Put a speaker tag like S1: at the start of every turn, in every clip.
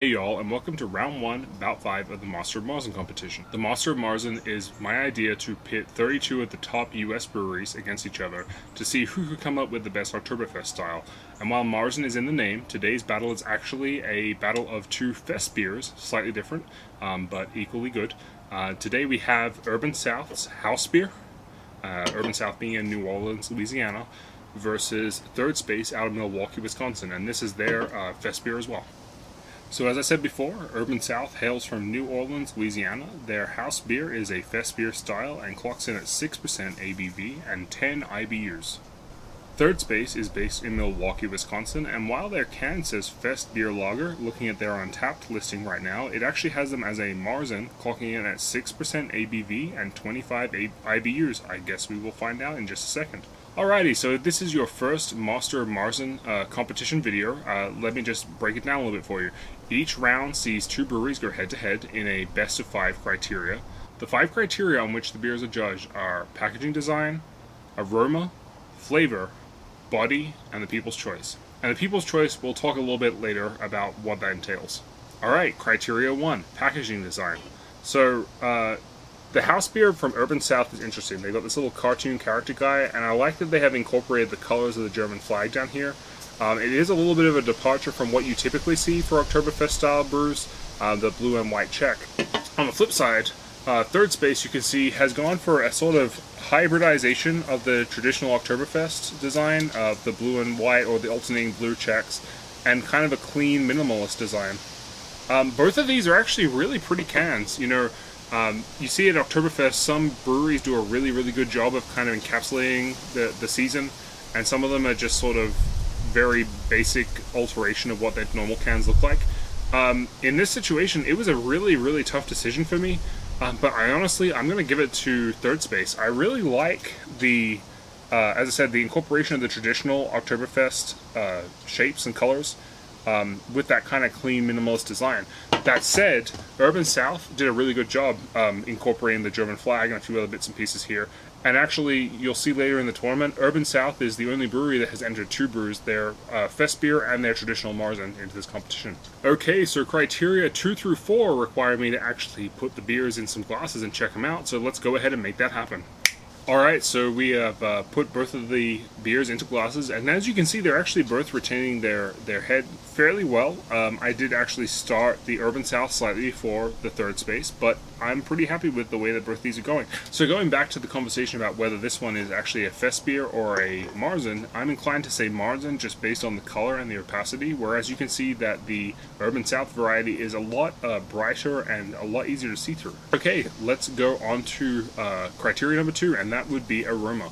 S1: Hey y'all, and welcome to round 1, bout 5 of the Master of Marzen competition. The Master of Marzen is my idea to pit 32 of the top US breweries against each other to see who could come up with the best Oktoberfest style. And while Marzen is in the name, today's battle is actually a battle of two fest beers, slightly different, but equally good. Today we have Urban South's house beer, Urban South being in New Orleans, Louisiana, versus Third Space out of Milwaukee, Wisconsin, and this is their fest beer as well. So as I said before, Urban South hails from New Orleans, Louisiana. Their house beer is a fest beer style and clocks in at 6% ABV and 10 IBUs. Third Space is based in Milwaukee, Wisconsin, and while their can says Fest Beer Lager, looking at their Untapped listing right now, it actually has them as a Marzen, clocking in at 6% ABV and 25 IBUs. I guess we will find out in just a second. Alrighty, so this is your first Master of Marzen competition video. Let me just break it down a little bit for you. Each round sees two breweries go head-to-head in a best of 5 criteria. The 5 criteria on which the beers are judged are packaging design, aroma, flavor, body, and the people's choice. And the people's choice, we'll talk a little bit later about what that entails. Alright, criteria 1, packaging design. So, the house beer from Urban South is interesting. They've got this little cartoon character guy, and I like that they have incorporated the colors of the German flag down here. It is a little bit of a departure from what you typically see for Oktoberfest style brews, the blue and white check. On the flip side, Third Space, you can see, has gone for a sort of hybridization of the traditional Oktoberfest design of the blue and white or the alternating blue checks, and kind of a clean minimalist design. Both of these are actually really pretty cans. You know, you see at Oktoberfest, some breweries do a really good job of kind of encapsulating the season, and some of them are just sort of very basic alteration of what their normal cans look like. In this situation, it was a really tough decision for me, but I'm going to give it to Third Space. I really like the, as I said, the incorporation of the traditional Oktoberfest shapes and colors with that kind of clean minimalist design. That said, Urban South did a really good job incorporating the German flag and a few other bits and pieces here. And actually, you'll see later in the tournament, Urban South is the only brewery that has entered 2 brews, their fest beer and their traditional Marzen, into this competition. Okay, so criteria 2 through 4 require me to actually put the beers in some glasses and check them out, so let's go ahead and make that happen. Alright, so we have put both of the beers into glasses, and as you can see, they're actually both retaining their head fairly well. I did actually start the Urban South slightly before the Third Space, but I'm pretty happy with the way that both these are going. So going back to the conversation about whether this one is actually a fest beer or a Marzen, I'm inclined to say Marzen just based on the color and the opacity, whereas you can see that the Urban South variety is a lot brighter and a lot easier to see through. Okay, let's go on to criteria number 2, and that would be aroma.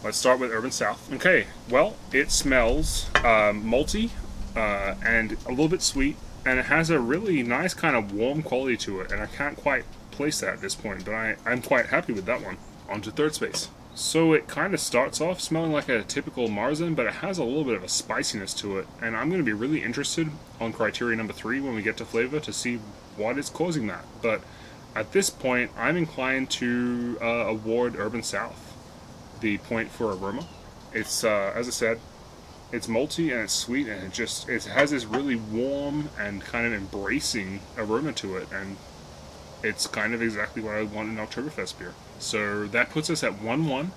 S1: Let's start with Urban South. Okay, well, it smells malty and a little bit sweet, and it has a really nice kind of warm quality to it, and I can't quite place that at this point, but I'm quite happy with that one. On to Third Space. So it kind of starts off smelling like a typical Marzen, but it has a little bit of a spiciness to it, and I'm going to be really interested on criteria number 3 when we get to flavor to see what is causing that. But at this point, I'm inclined to award Urban South the point for aroma. It's, as I said, it's malty and it's sweet, and it has this really warm and kind of embracing aroma to it, and it's kind of exactly what I want in Oktoberfest beer. So that puts us at 1-1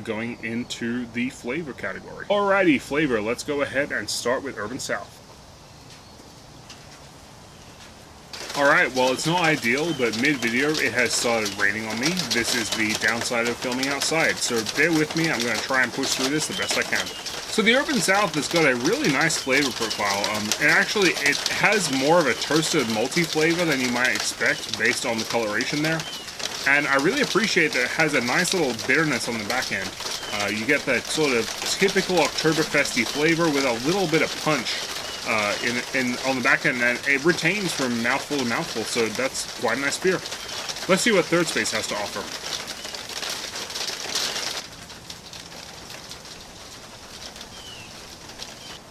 S1: going into the flavor category. Alrighty, flavor, let's go ahead and start with Urban South. Alright, well, it's not ideal, but mid-video it has started raining on me. This is the downside of filming outside, so bear with me. I'm going to try and push through this the best I can. So the Urban South has got a really nice flavor profile, and actually it has more of a toasted malty flavor than you might expect based on the coloration there. And I really appreciate that it has a nice little bitterness on the back end. You get that sort of typical Oktoberfesty flavor with a little bit of punch on the back end, and it retains from mouthful to mouthful, so that's quite a nice beer. Let's see what Third Space has to offer.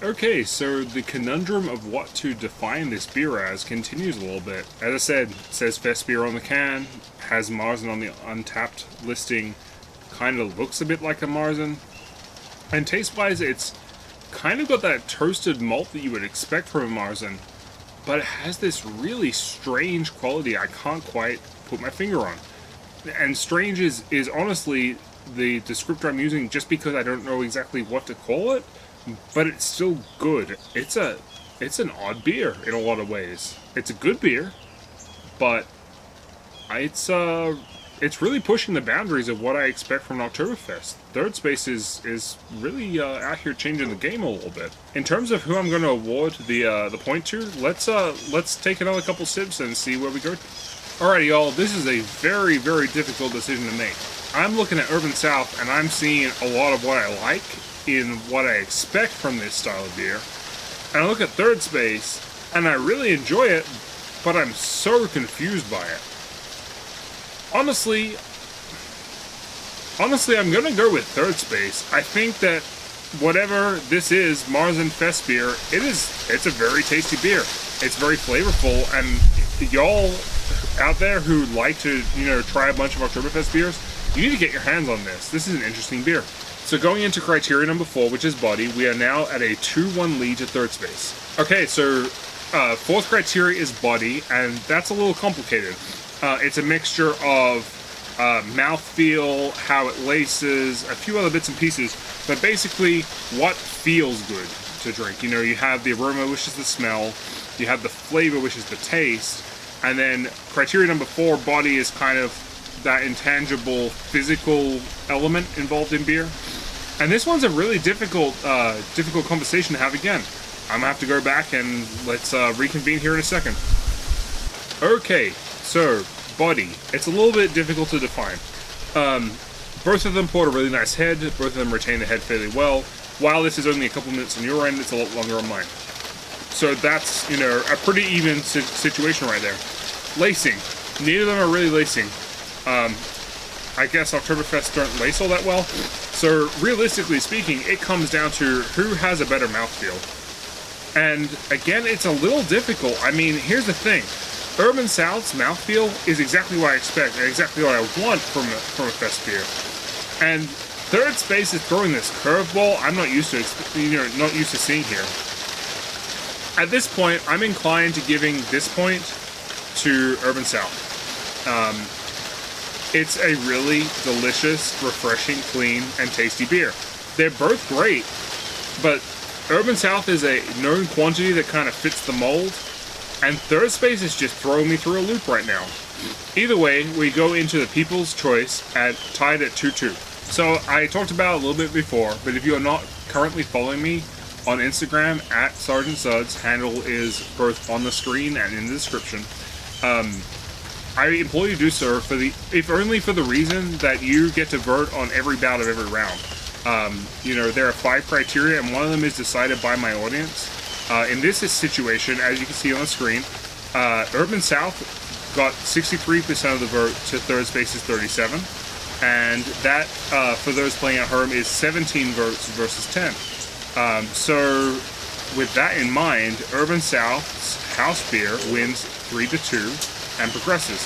S1: Okay, so the conundrum of what to define this beer as continues a little bit. As I said, it says fest beer on the can, has Marzen on the Untapped listing, kind of looks a bit like a Marzen, and taste-wise, it's kind of got that toasted malt that you would expect from a Marzen, but it has this really strange quality I can't quite put my finger on. And strange is honestly the descriptor I'm using, just because I don't know exactly what to call it, but it's still good. It's an odd beer in a lot of ways. It's a good beer, but it's really pushing the boundaries of what I expect from an Oktoberfest. Third Space is really out here changing the game a little bit. In terms of who I'm going to award the point to, let's take another couple sips and see where we go. Alrighty, y'all. This is a very, very difficult decision to make. I'm looking at Urban South, and I'm seeing a lot of what I like in what I expect from this style of beer. And I look at Third Space, and I really enjoy it, but I'm so confused by it. Honestly, I'm gonna go with Third Space. I think that whatever this is, Marzen Fest beer, it's a very tasty beer. It's very flavorful, and y'all out there who like to, try a bunch of Oktoberfest beers, you need to get your hands on this. This is an interesting beer. So going into criteria number 4, which is body, we are now at a 2-1 lead to Third Space. Okay, so fourth criteria is body, and that's a little complicated. It's a mixture of mouthfeel, how it laces, a few other bits and pieces, but basically what feels good to drink. You have the aroma, which is the smell, you have the flavor, which is the taste, and then criteria number 4, body, is kind of that intangible physical element involved in beer. And this one's a really difficult conversation to have again. I'm gonna have to go back and let's reconvene here in a second. Okay, so body. It's a little bit difficult to define. Both of them poured a really nice head. Both of them retain the head fairly well. While this is only a couple minutes on your end, it's a lot longer on mine. So that's, a pretty even situation right there. Lacing. Neither of them are really lacing. I guess Oktoberfest don't lace all that well. So realistically speaking, it comes down to who has a better mouthfeel. And again, it's a little difficult. I mean, here's the thing. Urban South's mouthfeel is exactly what I expect, and exactly what I want from a fest beer. And Third Space is throwing this curveball I'm not used to, not used to seeing here. At this point, I'm inclined to giving this point to Urban South. It's a really delicious, refreshing, clean, and tasty beer. They're both great, but Urban South is a known quantity that kind of fits the mold, and Third Space is just throwing me through a loop right now. Either way, we go into the People's Choice tied at 2-2. So I talked about it a little bit before, but if you are not currently following me on Instagram at Sergeant Suds, handle is both on the screen and in the description. I implore you to do so if only for the reason that you get to vote on every bout of every round. There are 5 criteria, and one of them is decided by my audience. In this situation, as you can see on the screen, Urban South got 63% of the vote to Third Space's 37, and that, for those playing at home, is 17 votes versus 10. So, with that in mind, Urban South's house beer wins 3-2 and progresses.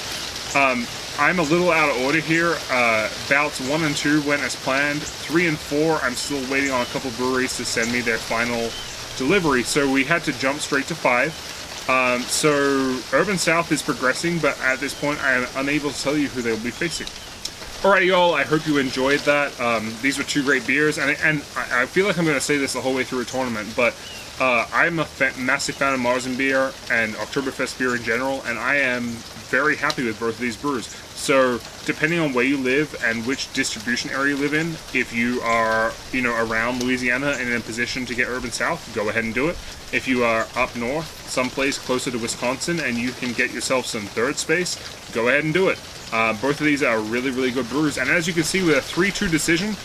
S1: I'm a little out of order here. Bouts 1 and 2 went as planned. 3 and 4, I'm still waiting on a couple breweries to send me their final delivery, so we had to jump straight to 5. So Urban South is progressing, but at this point I am unable to tell you who they will be facing. Alrighty, y'all, I hope you enjoyed that. These were 2 great beers, and I feel like I'm going to say this the whole way through a tournament, but I'm a massive fan of Marzen beer and Oktoberfest beer in general, and I am very happy with both of these brews. So, depending on where you live and which distribution area you live in, if you are, around Louisiana and in a position to get Urban South, go ahead and do it. If you are up north, someplace closer to Wisconsin, and you can get yourself some Third Space, go ahead and do it. Both of these are really, really good brews, and as you can see with a 3-2 decision,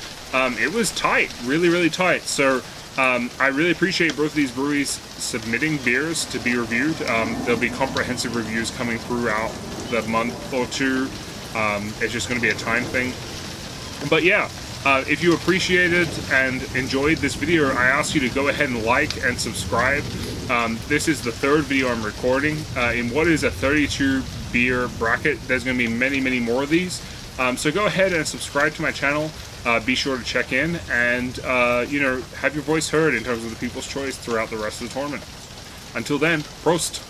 S1: it was tight, really, really tight. So, I really appreciate both of these breweries submitting beers to be reviewed. There'll be comprehensive reviews coming throughout the month or 2. It's just going to be a time thing. But yeah, if you appreciated and enjoyed this video, I ask you to go ahead and like and subscribe. This is the 3rd video I'm recording in what is a 32 beer bracket. There's going to be many, many more of these. So go ahead and subscribe to my channel. Be sure to check in and, have your voice heard in terms of the People's Choice throughout the rest of the tournament. Until then, Prost!